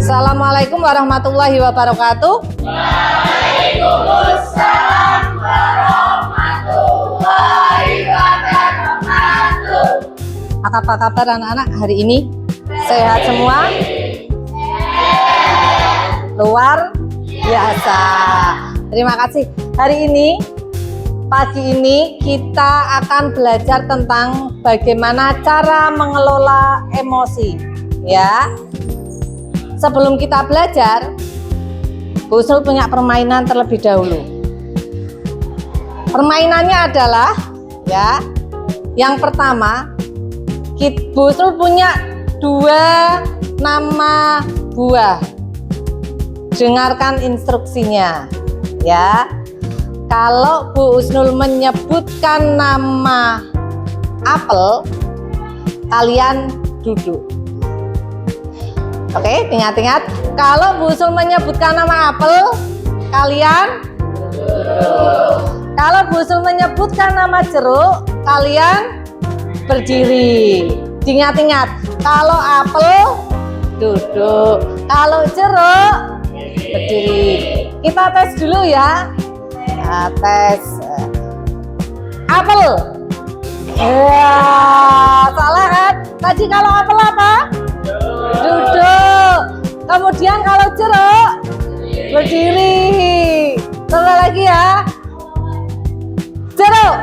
Assalamualaikum warahmatullahi wabarakatuh. Waalaikumsalam warahmatullahi wabarakatuh. Apa kabar anak-anak hari ini? Sehat semua? Luar biasa. Terima kasih. Hari ini, pagi ini kita akan belajar tentang bagaimana cara mengelola emosi. Ya. Sebelum kita belajar, Bu Husnul punya permainan terlebih dahulu. Permainannya adalah, ya, yang pertama, Bu Husnul punya 2 nama buah. Dengarkan instruksinya, ya. Kalau Bu Husnul menyebutkan nama apel, kalian duduk. Oke, ingat-ingat. Kalau Bu Husnul menyebutkan nama apel, kalian duduk. Kalau Bu Husnul menyebutkan nama jeruk, kalian berdiri. Ingat-ingat. Kalau apel, duduk. Kalau jeruk, berdiri. Kita tes dulu ya. Nah, tes. Apel. Ya, salah kan? Tadi kalau apel apa? Duduk. Kemudian kalau jeruk, berdiri. Coba lagi ya. Jeruk.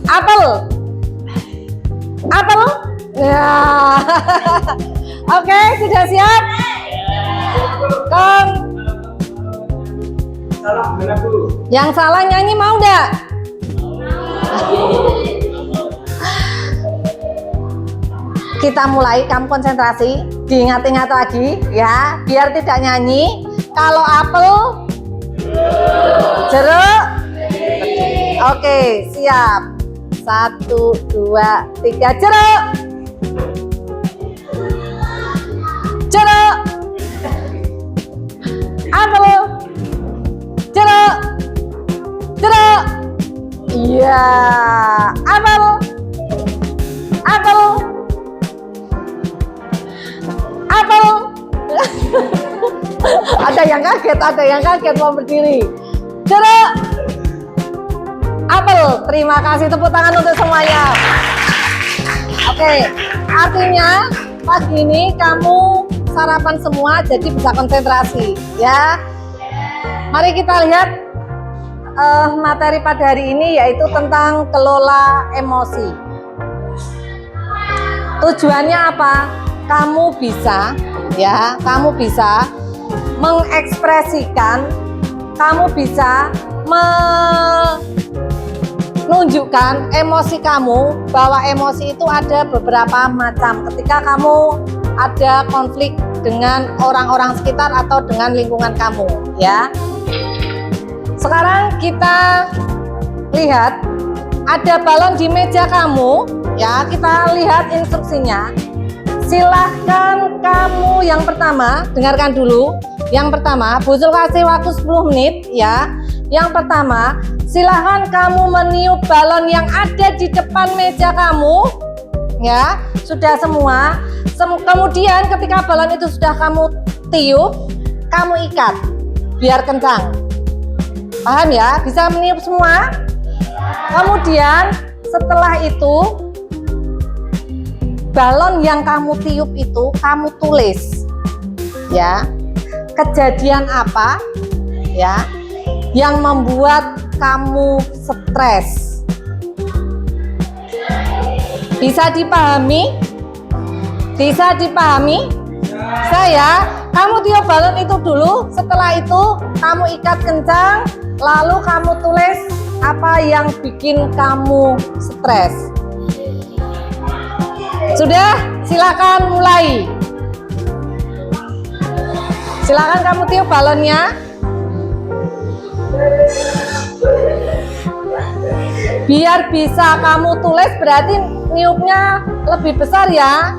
Apel. Apel. Ya. Oke, sudah siap? Yang salah nyanyi mau enggak? Kita mulai, kamu konsentrasi, diingat-ingat lagi ya, biar tidak nyanyi. Kalau apel, jeruk, oke, siap. 1, 2, 3, jeruk, jeruk, apel, jeruk, jeruk, iya, apel, apel, apel. Ada yang kaget mau berdiri. Jeruk, apel. Terima kasih, tepuk tangan untuk semuanya. Oke, artinya pagi ini kamu sarapan semua, jadi bisa konsentrasi ya. Mari kita lihat materi pada hari ini, yaitu tentang kelola emosi. Tujuannya apa? Kamu bisa mengekspresikan, kamu bisa menunjukkan emosi kamu, bahwa emosi itu ada beberapa macam ketika kamu ada konflik dengan orang-orang sekitar atau dengan lingkungan kamu, ya. Sekarang kita lihat ada balon di meja kamu, ya. Kita lihat instruksinya. Silahkan kamu yang pertama, dengarkan dulu. Yang pertama, Bu Husnul kasih waktu 10 menit ya. Yang pertama, silahkan kamu meniup balon yang ada di depan meja kamu. Ya, sudah semua. Kemudian ketika balon itu sudah kamu tiup, kamu ikat biar kencang. Paham ya? Bisa meniup semua? Kemudian setelah itu, balon yang kamu tiup itu kamu tulis, ya, kejadian apa, ya, yang membuat kamu stres. Bisa dipahami? Bisa dipahami? Saya, kamu tiup balon itu dulu, setelah itu kamu ikat kencang, lalu kamu tulis apa yang bikin kamu stres. Sudah, silakan mulai. Silakan kamu tiup balonnya. Biar bisa kamu tulis, berarti niupnya lebih besar ya.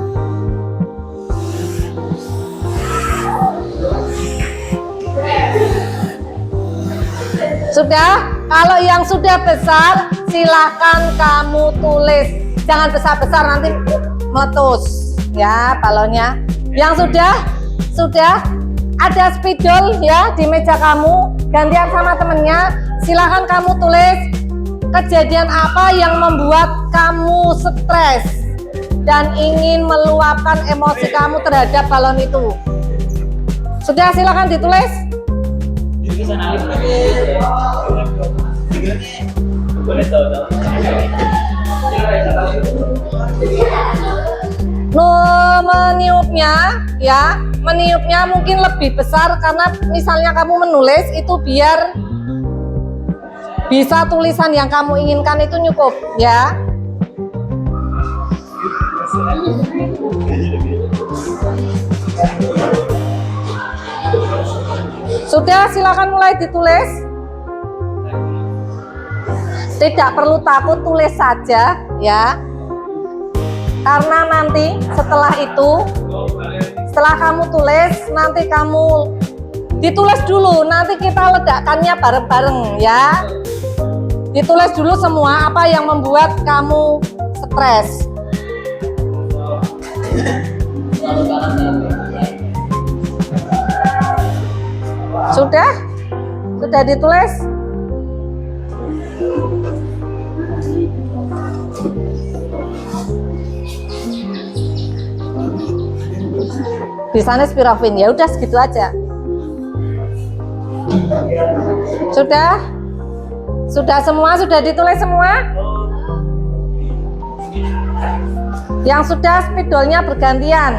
Sudah? Kalau yang sudah besar, silakan kamu tulis. Jangan besar-besar, nanti meletus ya balonnya. Yang sudah Sudah? Ada spidol ya di meja kamu, gantian sama temennya. Silahkan kamu tulis kejadian apa yang membuat kamu stres dan ingin meluapkan emosi kamu terhadap balon itu. Sudah, silahkan ditulis. Meniupnya ya, meniupnya mungkin lebih besar karena misalnya kamu menulis itu biar bisa tulisan yang kamu inginkan itu cukup ya. Sudah, silakan mulai ditulis. Tidak perlu takut, tulis saja ya. Karena nanti setelah itu, setelah kamu tulis, nanti kamu ditulis dulu, nanti kita ledakannya bareng-bareng ya. Ditulis dulu semua apa yang membuat kamu stres. Sudah? Sudah ditulis? Bisanya Spirovin, ya udah segitu aja. Sudah? Sudah semua? Sudah ditulis semua? Yang sudah spidolnya bergantian.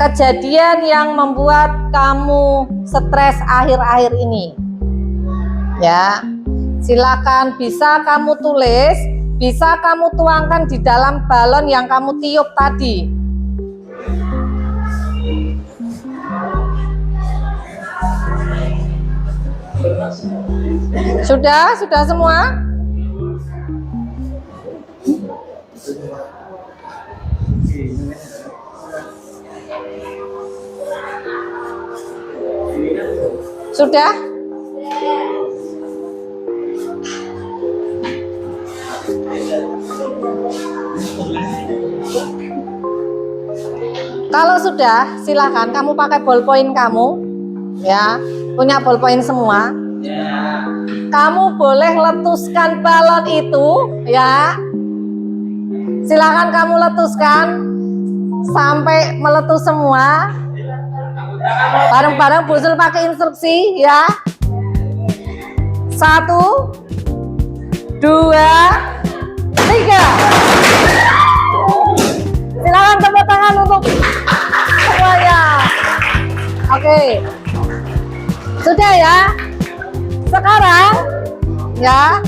Kejadian yang membuat kamu stres akhir-akhir ini ya, silakan bisa kamu tulis, bisa kamu tuangkan di dalam balon yang kamu tiup tadi. Sudah semua? Sudah? Kalau sudah, silakan kamu pakai ballpoint kamu, ya, punya ballpoint semua. Kamu boleh letuskan balon itu, ya. Silakan kamu letuskan sampai meletus semua. Bareng-bareng Bu Sul pakai instruksi ya. 1, 2, 3. Silakan tepuk tangan untuk semuanya. Oke. Sudah ya. Sekarang ya,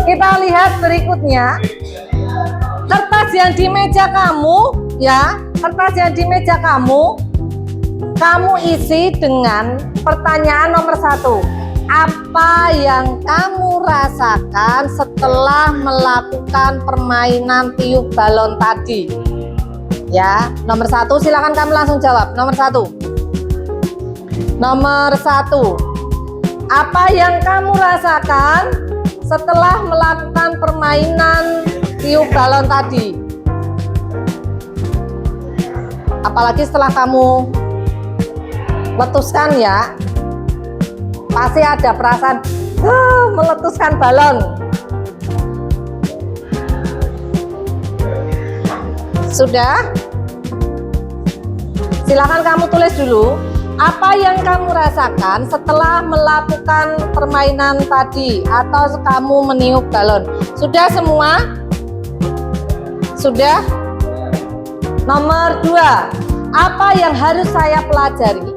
kita lihat berikutnya. Kertas yang di meja kamu ya, kertas yang di meja kamu isi dengan pertanyaan nomor 1. Apa yang kamu rasakan setelah melakukan permainan tiup balon tadi? Ya, nomor 1 silakan kamu langsung jawab. Nomor 1. Nomor 1. Apa yang kamu rasakan setelah melakukan permainan tiup balon tadi? Apalagi setelah kamu letuskan ya, pasti ada perasaan meletuskan balon. Sudah? Silakan kamu tulis dulu apa yang kamu rasakan setelah melakukan permainan tadi atau kamu meniup balon. Sudah semua? Sudah? Nomor 2, apa yang harus saya pelajari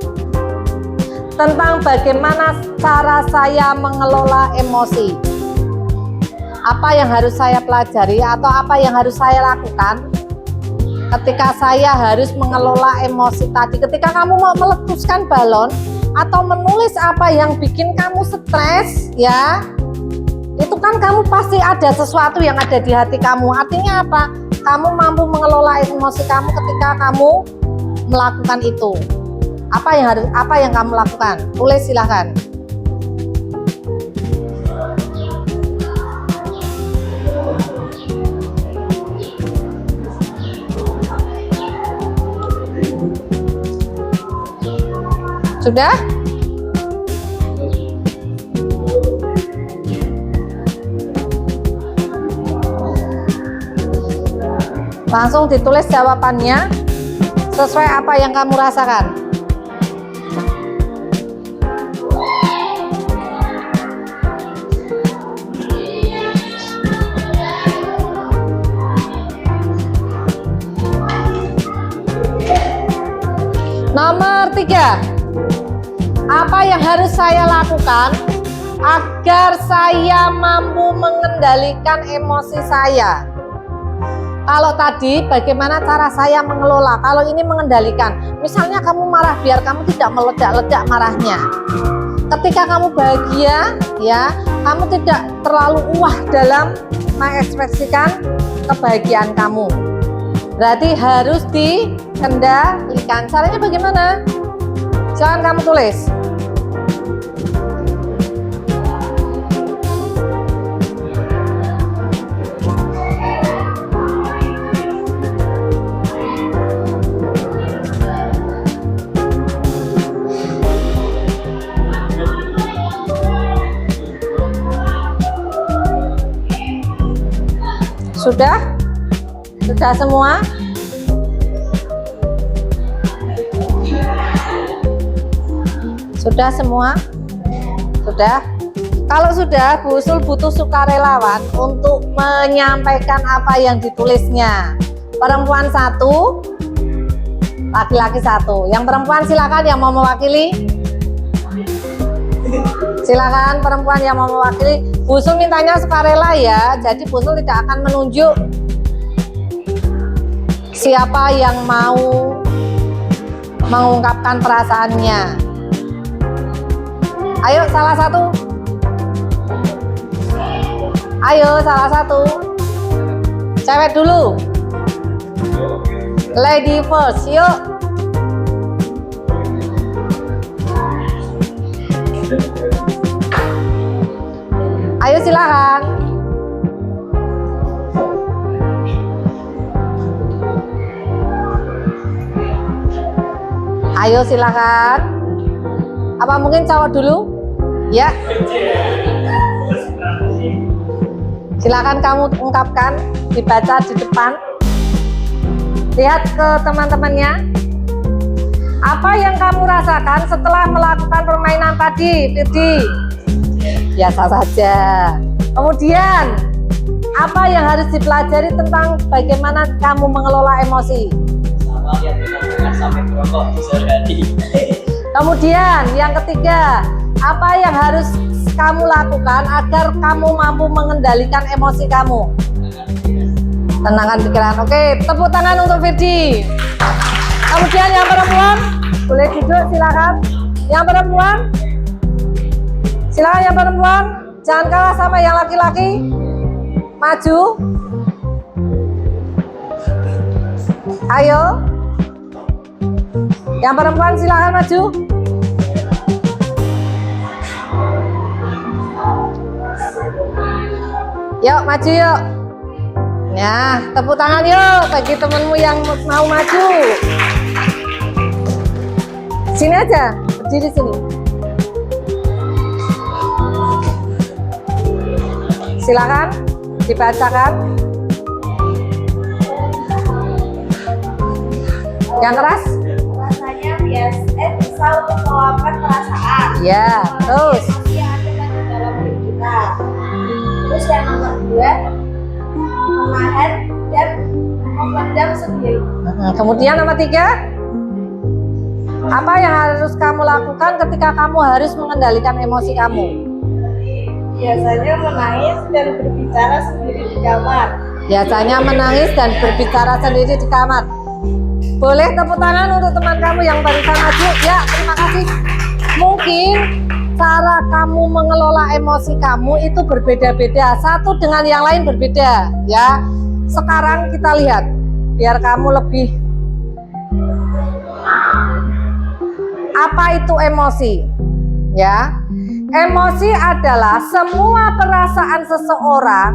tentang bagaimana cara saya mengelola emosi? Apa yang harus saya pelajari atau apa yang harus saya lakukan ketika saya harus mengelola emosi tadi? Ketika kamu mau meletuskan balon atau menulis apa yang bikin kamu stres ya, itu kan kamu pasti ada sesuatu yang ada di hati kamu. Artinya apa? Kamu mampu mengelola emosi kamu ketika kamu melakukan itu. Apa yang kamu lakukan? Tulis silahkan. Sudah? Langsung ditulis jawabannya sesuai apa yang kamu rasakan. Nomor 3. Apa yang harus saya lakukan agar saya mampu mengendalikan emosi saya? Kalau tadi bagaimana cara saya mengelola, kalau ini mengendalikan. Misalnya kamu marah, biar kamu tidak meledak-ledak marahnya. Ketika kamu bahagia, ya, kamu tidak terlalu dalam mengekspresikan kebahagiaan kamu. Berarti harus dikendalikan. Caranya bagaimana? Silahkan kamu tulis. Sudah? Sudah semua? Sudah semua? Sudah? Kalau sudah, Bu Usul butuh sukarelawan untuk menyampaikan apa yang ditulisnya. Perempuan 1, laki-laki 1. Yang perempuan silakan yang mau mewakili. Silakan perempuan yang mau mewakili. Bu Usul mintanya sukarela ya. Jadi Bu Usul tidak akan menunjuk siapa yang mau mengungkapkan perasaannya. Ayo salah satu. Ayo salah satu. Cewek dulu. Lady first, yuk. Ayo silakan. Ayo silakan. Apa mungkin cowok dulu? Ya. Silakan kamu ungkapkan, dibaca di depan. Lihat ke teman-temannya. Apa yang kamu rasakan setelah melakukan permainan tadi, Firdi? Biasa saja. Kemudian, apa yang harus dipelajari tentang bagaimana kamu mengelola emosi? Sama yang dilakukan sampai merokok di sore hari. Kemudian yang ketiga, apa yang harus kamu lakukan agar kamu mampu mengendalikan emosi kamu? Tenangkan pikiran. Oke, tepuk tangan untuk Firdi. Kemudian yang perempuan, boleh duduk silakan. Yang perempuan, silakan yang perempuan. Jangan kalah sama yang laki-laki. Maju. Ayo. Yang perempuan silakan maju. Yuk maju yuk. Ya, tepuk tangan yuk bagi temenmu yang mau maju. Sini aja, berdiri sini. Silakan dibacakan. Yang keras? Rasanya biasa bisa untuk meluapkan perasaan. Ya, terus. Emosi yang ada di dalam diri kita. Terus yang nomor 2, menahan dan memendam sendiri. Kemudian nomor 3, apa yang harus kamu lakukan ketika kamu harus mengendalikan emosi kamu? Biasanya menangis dan berbicara sendiri di kamar. Biasanya menangis dan berbicara sendiri di kamar. Boleh tepuk tangan untuk teman kamu yang barusan maju. Ya, terima kasih. Mungkin cara kamu mengelola emosi kamu itu berbeda-beda, satu dengan yang lain berbeda ya. Sekarang kita lihat biar kamu lebih, apa itu emosi ya. Emosi adalah semua perasaan seseorang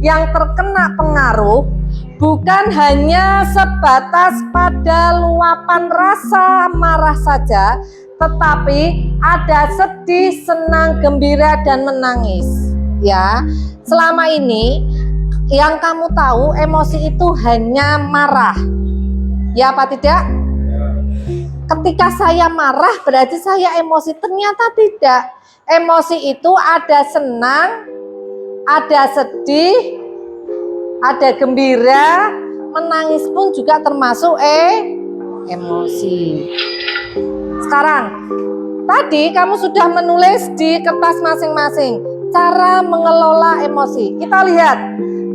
yang terkena pengaruh, bukan hanya sebatas pada luapan rasa marah saja, tetapi ada sedih, senang, gembira, dan menangis ya. Selama ini yang kamu tahu emosi itu hanya marah ya, apa tidak? Ketika saya marah berarti saya emosi, ternyata tidak. Emosi itu ada senang, ada sedih, ada gembira, menangis pun juga termasuk emosi. Sekarang, tadi kamu sudah menulis di kertas masing-masing cara mengelola emosi. Kita lihat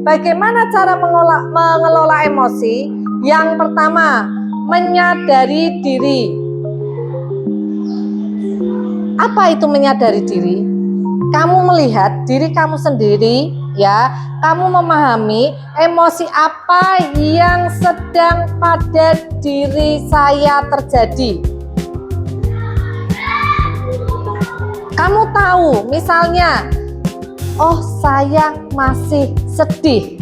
bagaimana cara mengelola emosi. Yang pertama, menyadari diri. Apa itu menyadari diri? Kamu melihat diri kamu sendiri ya, kamu memahami emosi apa yang sedang pada diri saya terjadi. Kamu tahu misalnya, oh saya masih sedih.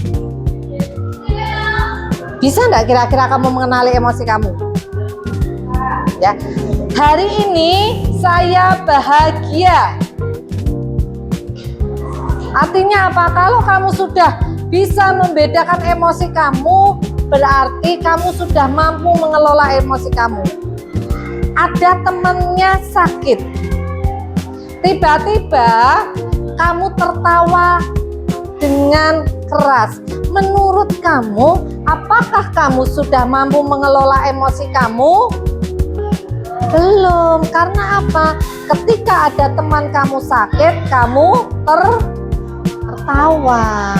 Bisa enggak kira-kira kamu mengenali emosi kamu? Ya. Hari ini saya bahagia. Artinya apa? Kalau kamu sudah bisa membedakan emosi kamu, berarti kamu sudah mampu mengelola emosi kamu. Ada temannya sakit, tiba-tiba kamu tertawa dengan keras. Menurut kamu, apakah kamu sudah mampu mengelola emosi kamu? Belum. Karena apa? Ketika ada teman kamu sakit, kamu tertawa.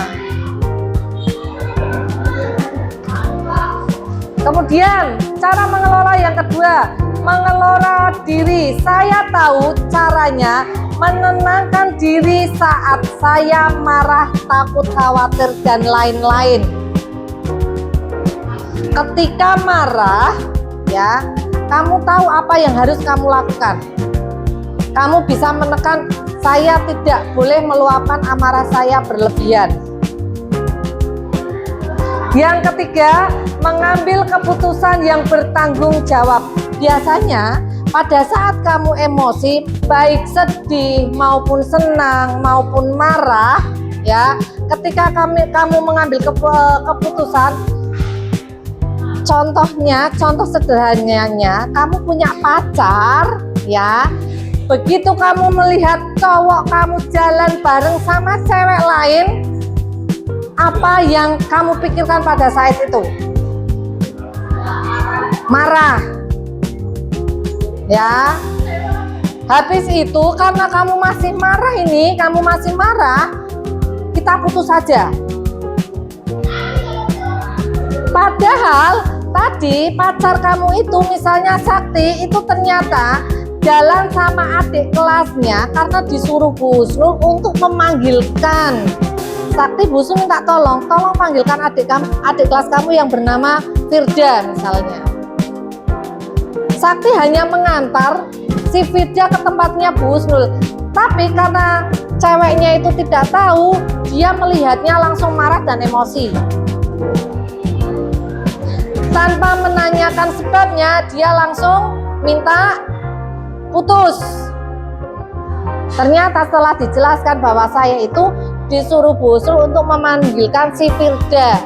Kemudian cara mengelola yang kedua, mengelola diri. Saya tahu caranya menenangkan diri saat saya marah, takut, khawatir, dan lain-lain. Ketika marah ya, kamu tahu apa yang harus kamu lakukan. Kamu bisa menekan, saya tidak boleh meluapkan amarah saya berlebihan. Yang ketiga, mengambil keputusan yang bertanggung jawab. Biasanya pada saat kamu emosi, baik sedih maupun senang maupun marah ya, ketika kamu mengambil keputusan, contoh sederhananya, kamu punya pacar ya, begitu kamu melihat cowok kamu jalan bareng sama cewek lain, apa yang kamu pikirkan pada saat itu? Marah ya. Habis itu karena kamu masih marah, kita putus saja. Padahal tadi pacar kamu itu misalnya Sakti itu ternyata jalan sama adik kelasnya karena disuruh Bu Husnul untuk memanggilkan. Sakti, Bu Husnul minta tolong panggilkan adik kelas kamu yang bernama Firda misalnya. Sakti hanya mengantar si Firda ke tempatnya Bu Husnul. Tapi karena ceweknya itu tidak tahu, dia melihatnya langsung marah dan emosi. Tanpa menanyakan sebabnya, dia langsung minta putus. Ternyata setelah dijelaskan bahwa saya itu disuruh Bu Husnul untuk memanggilkan si Firda.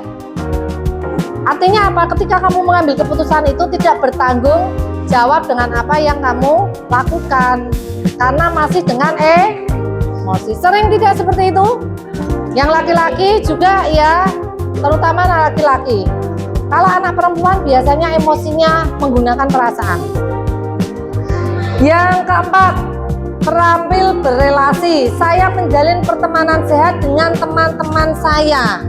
Artinya apa? Ketika kamu mengambil keputusan itu tidak bertanggung jawab dengan apa yang kamu lakukan, karena masih dengan emosi. Sering tidak seperti itu? Yang laki-laki juga ya, terutama laki-laki. Kalau anak perempuan biasanya emosinya menggunakan perasaan. Yang keempat, terampil berelasi. Saya menjalin pertemanan sehat dengan teman-teman saya.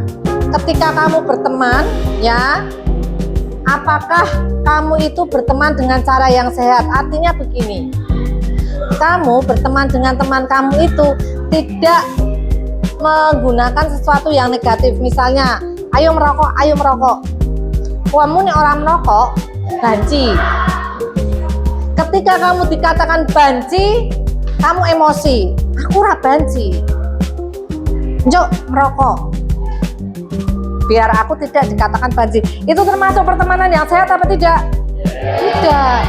Ketika kamu berteman ya, apakah kamu itu berteman dengan cara yang sehat? Artinya begini, kamu berteman dengan teman kamu itu tidak menggunakan sesuatu yang negatif. Misalnya, ayo merokok, ayo merokok. Kamu nih orang merokok, banci. Ketika kamu dikatakan banci, kamu emosi. Aku ora banci. Njok merokok. Biar aku tidak dikatakan banci. Itu termasuk pertemanan yang sehat apa tidak? Tidak.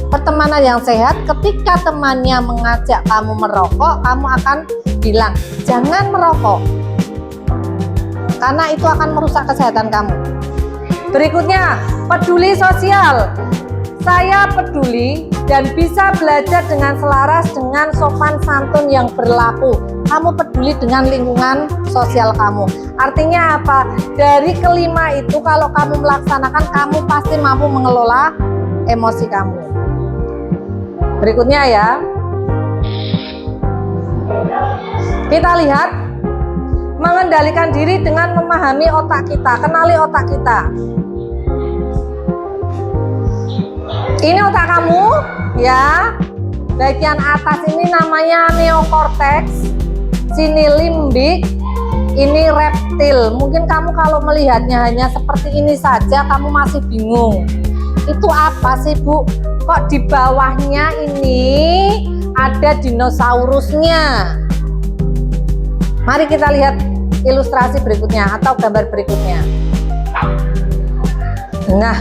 Pertemanan yang sehat ketika temannya mengajak kamu merokok, kamu akan bilang jangan merokok, karena itu akan merusak kesehatan kamu. Berikutnya, peduli sosial. Saya peduli dan bisa belajar dengan selaras dengan sopan santun yang berlaku. Kamu peduli dengan lingkungan sosial kamu. Artinya apa? Dari kelima itu kalau kamu melaksanakan, kamu pasti mampu mengelola emosi kamu. Berikutnya ya, kita lihat mengendalikan diri dengan memahami otak kita. Kenali otak kita. Ini otak kamu ya, bagian atas ini namanya neokortex, sini limbik, ini reptil. Mungkin kamu kalau melihatnya hanya seperti ini saja kamu masih bingung. Itu apa sih Bu? Kok di bawahnya ini ada dinosaurusnya? Mari kita lihat ilustrasi berikutnya atau gambar berikutnya. Nah,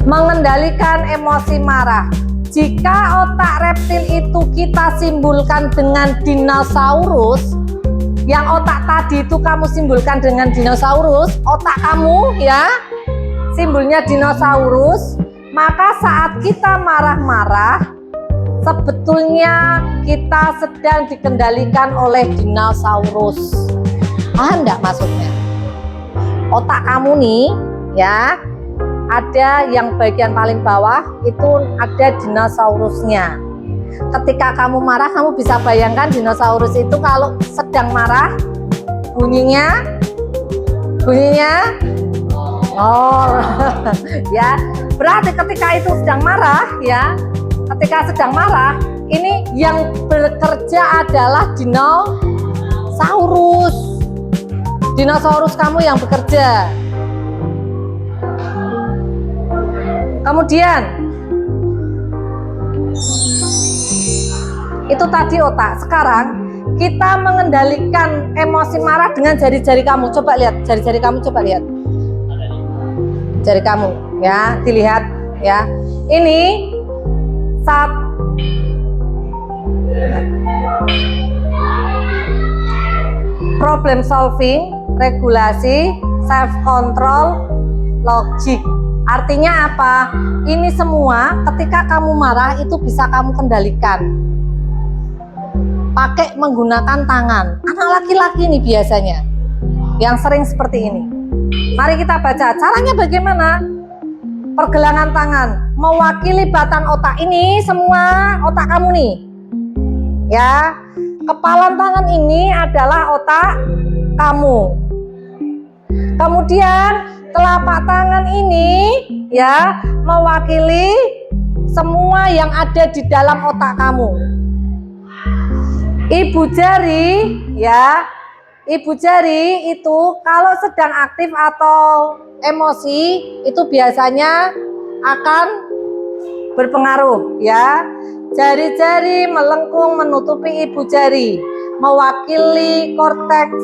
mengendalikan emosi marah. Jika otak reptil itu kita simbolkan dengan dinosaurus, yang otak tadi itu kamu simbolkan dengan dinosaurus, otak kamu ya, simbolnya dinosaurus, maka saat kita marah-marah, sebetulnya kita sedang dikendalikan oleh dinosaurus. Paham enggak maksudnya? Otak kamu nih ya, ada yang bagian paling bawah itu ada dinosaurusnya. Ketika kamu marah, kamu bisa bayangkan dinosaurus itu kalau sedang marah bunyinya oh ya, berarti ketika itu sedang marah ya, ketika sedang marah ini yang bekerja adalah dinosaurus kamu yang bekerja. Kemudian itu tadi otak. Sekarang kita mengendalikan emosi marah dengan jari-jari kamu. Coba lihat jari-jari kamu, coba lihat jari kamu ya, dilihat ya. Ini saat problem solving, regulasi, self control, logik. Artinya apa? Ini semua ketika kamu marah itu bisa kamu kendalikan pakai menggunakan tangan. Anak laki-laki nih biasanya yang sering seperti ini. Mari kita baca caranya bagaimana. Pergelangan tangan mewakili batang otak. Ini semua otak kamu nih ya. Kepalan tangan ini adalah otak kamu. Kemudian telapak tangan ini ya mewakili semua yang ada di dalam otak kamu. Ibu jari ya, ibu jari itu kalau sedang aktif atau emosi itu biasanya akan berpengaruh ya. Jari-jari melengkung menutupi ibu jari, mewakili korteks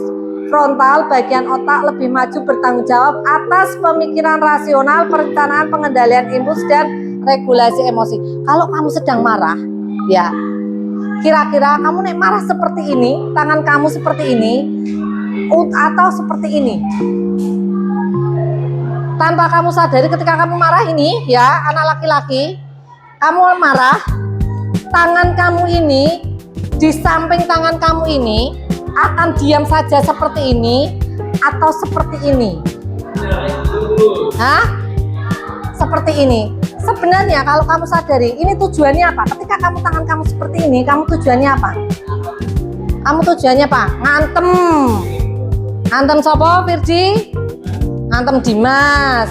frontal, bagian otak lebih maju bertanggung jawab atas pemikiran rasional, perencanaan, pengendalian impuls, dan regulasi emosi. Kalau kamu sedang marah, ya kira-kira kamu nek marah seperti ini, tangan kamu seperti ini, atau seperti ini. Tanpa kamu sadari ketika kamu marah ini, ya anak laki-laki, kamu marah, tangan kamu ini, di samping tangan kamu ini, akan diam saja seperti ini atau seperti ini. Hah? Seperti ini. Sebenarnya kalau kamu sadari, ini tujuannya apa? Ketika kamu tangan kamu seperti ini, kamu tujuannya apa? Kamu tujuannya apa? Ngantem. Ngantem sopo, Virji? Ngantem Dimas.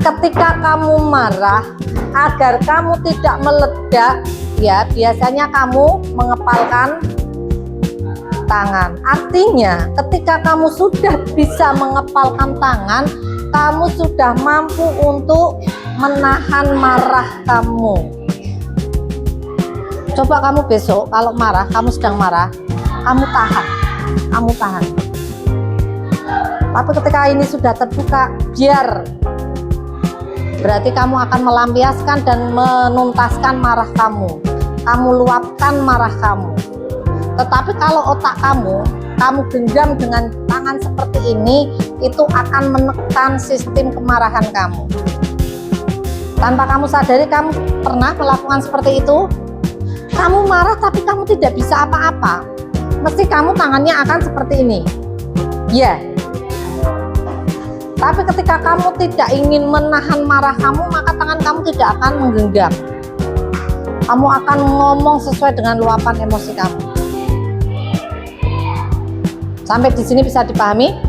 ketika kamu marah, agar kamu tidak meledak, ya biasanya kamu mengepalkan tangan. Artinya ketika kamu sudah bisa mengepalkan tangan, kamu sudah mampu untuk menahan marah kamu. Coba kamu besok kalau marah, kamu sedang marah, kamu tahan. Tapi ketika ini sudah terbuka, biar, berarti kamu akan melampiaskan dan menuntaskan marah kamu. Kamu luapkan marah kamu. Tetapi kalau otak kamu genggam dengan tangan seperti ini, itu akan menekan sistem kemarahan kamu. Tanpa kamu sadari, kamu pernah melakukan seperti itu? Kamu marah tapi kamu tidak bisa apa-apa. Mesti kamu tangannya akan seperti ini. Ya. Tapi ketika kamu tidak ingin menahan marah kamu, maka tangan kamu tidak akan menggenggam. Kamu akan ngomong sesuai dengan luapan emosi kamu. Sampai di sini bisa dipahami?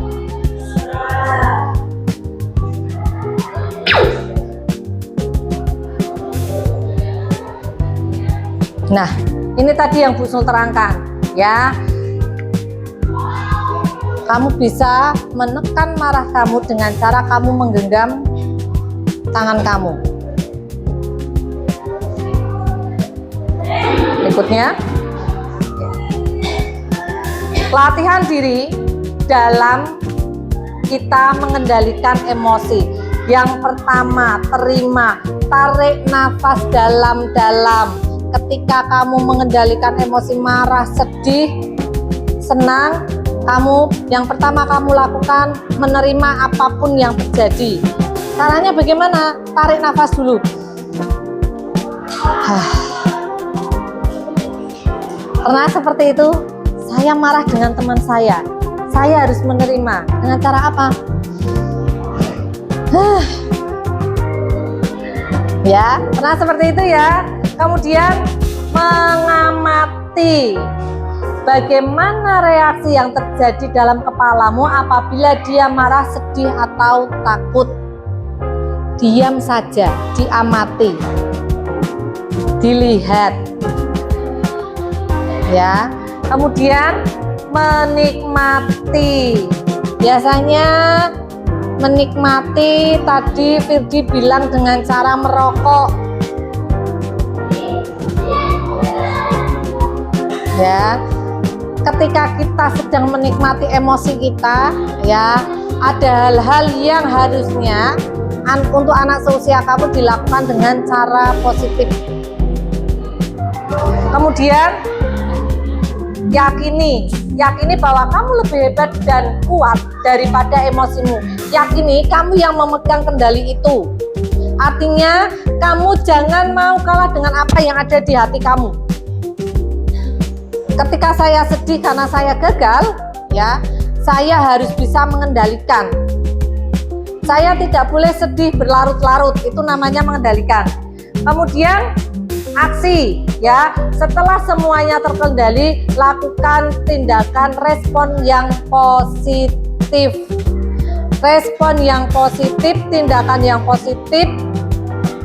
Nah, ini tadi yang Bu Sul terangkan, ya. Kamu bisa menekan marah kamu dengan cara kamu menggenggam tangan kamu. Berikutnya, latihan diri dalam kita mengendalikan emosi. Yang pertama, terima, tarik nafas dalam-dalam. Ketika kamu mengendalikan emosi marah, sedih, senang, yang pertama kamu lakukan menerima apapun yang terjadi. Caranya bagaimana? Tarik nafas dulu. Pernah seperti itu? Saya marah dengan teman saya harus menerima. Dengan cara apa? Ya, pernah seperti itu ya. Kemudian mengamati bagaimana reaksi yang terjadi dalam kepalamu apabila dia marah, sedih, atau takut. Diam saja, diamati, dilihat. Ya, kemudian menikmati. Biasanya menikmati tadi Firdi bilang dengan cara merokok. Ya, ketika kita sedang menikmati emosi kita, ya, ada hal-hal yang harusnya untuk anak seusia kamu dilakukan dengan cara positif. Kemudian yakini bahwa kamu lebih hebat dan kuat daripada emosimu. Yakini kamu yang memegang kendali itu. Artinya kamu jangan mau kalah dengan apa yang ada di hati kamu. Ketika saya sedih karena saya gagal, ya, saya harus bisa mengendalikan. Saya tidak boleh sedih berlarut-larut, itu namanya mengendalikan. Kemudian aksi, ya, setelah semuanya terkendali, lakukan tindakan respon yang positif. Respon yang positif, tindakan yang positif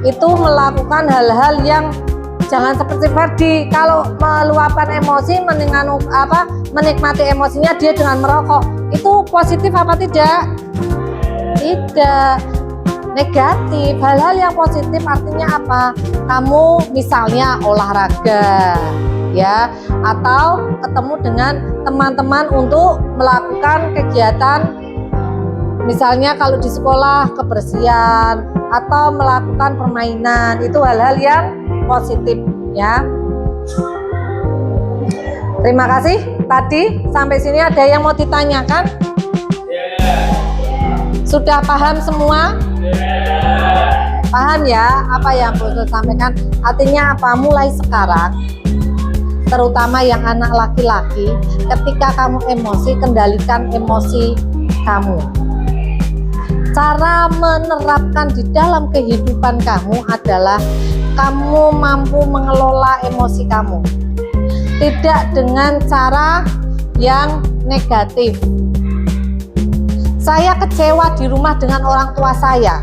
itu melakukan hal-hal yang jangan seperti Ferdi. Kalau meluapkan emosi, menikmati emosinya dia dengan merokok, itu positif apa tidak? Tidak, negatif. Hal-hal yang positif artinya apa? Kamu misalnya olahraga, ya, atau ketemu dengan teman-teman untuk melakukan kegiatan, misalnya kalau di sekolah kebersihan atau melakukan permainan, itu hal-hal yang positif, ya. Terima kasih. Tadi sampai sini ada yang mau ditanyakan? Sudah paham semua? Paham ya apa yang Bu Sul sampaikan? Artinya apa? Mulai sekarang, terutama yang anak laki-laki, ketika kamu emosi, kendalikan emosi kamu. Cara menerapkan di dalam kehidupan kamu adalah kamu mampu mengelola emosi kamu, tidak dengan cara yang negatif. Saya kecewa di rumah dengan orang tua saya.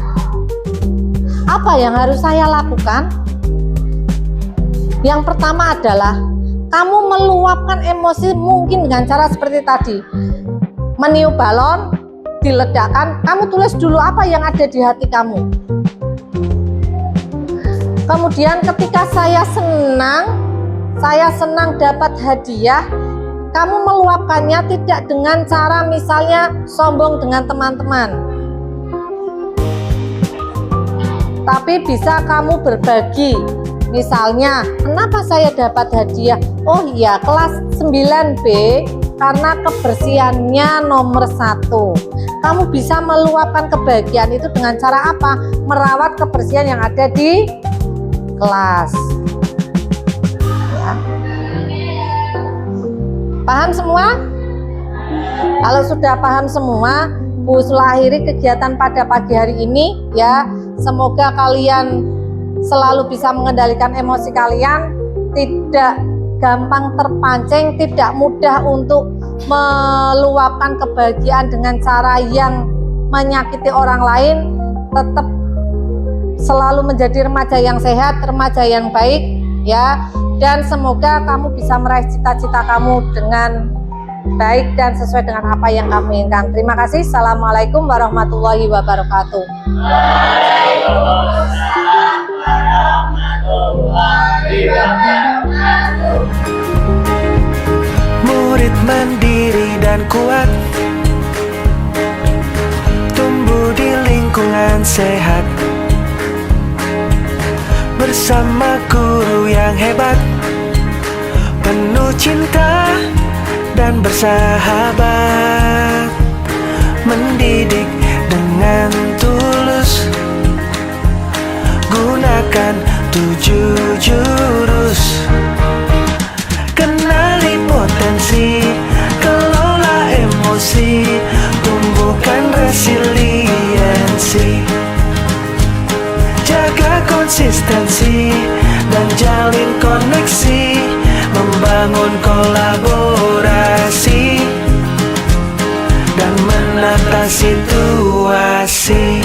Apa yang harus saya lakukan? Yang pertama adalah kamu meluapkan emosi mungkin dengan cara seperti tadi. Meniup balon, diledakkan, kamu tulis dulu apa yang ada di hati kamu. Kemudian ketika saya senang dapat hadiah, kamu meluapkannya tidak dengan cara misalnya sombong dengan teman-teman, tapi bisa kamu berbagi. Misalnya, kenapa saya dapat hadiah? Oh iya, kelas 9B karena kebersihannya nomor 1. Kamu bisa meluapkan kebahagiaan itu dengan cara apa? Merawat kebersihan yang ada di kelas. Ya. Paham semua? Kalau sudah paham semua, Bu akhiri kegiatan pada pagi hari ini ya. Semoga kalian selalu bisa mengendalikan emosi kalian, tidak gampang terpancing, tidak mudah untuk meluapkan kebahagiaan dengan cara yang menyakiti orang lain, tetap selalu menjadi remaja yang sehat, remaja yang baik ya. Dan semoga kamu bisa meraih cita-cita kamu dengan baik dan sesuai dengan apa yang kamu inginkan. Terima kasih. Assalamualaikum warahmatullahi wabarakatuh. Murid mandiri dan kuat, tumbuh di lingkungan sehat, bersama guru yang hebat, penuh cinta dan bersahabat, mendidik dengan tulus, gunakan 7 jurus, kenali potensi, kelola emosi, tumbuhkan resiliensi, jaga konsistensi dan jalin koneksi, membangun kolaborasi dan menata situasi.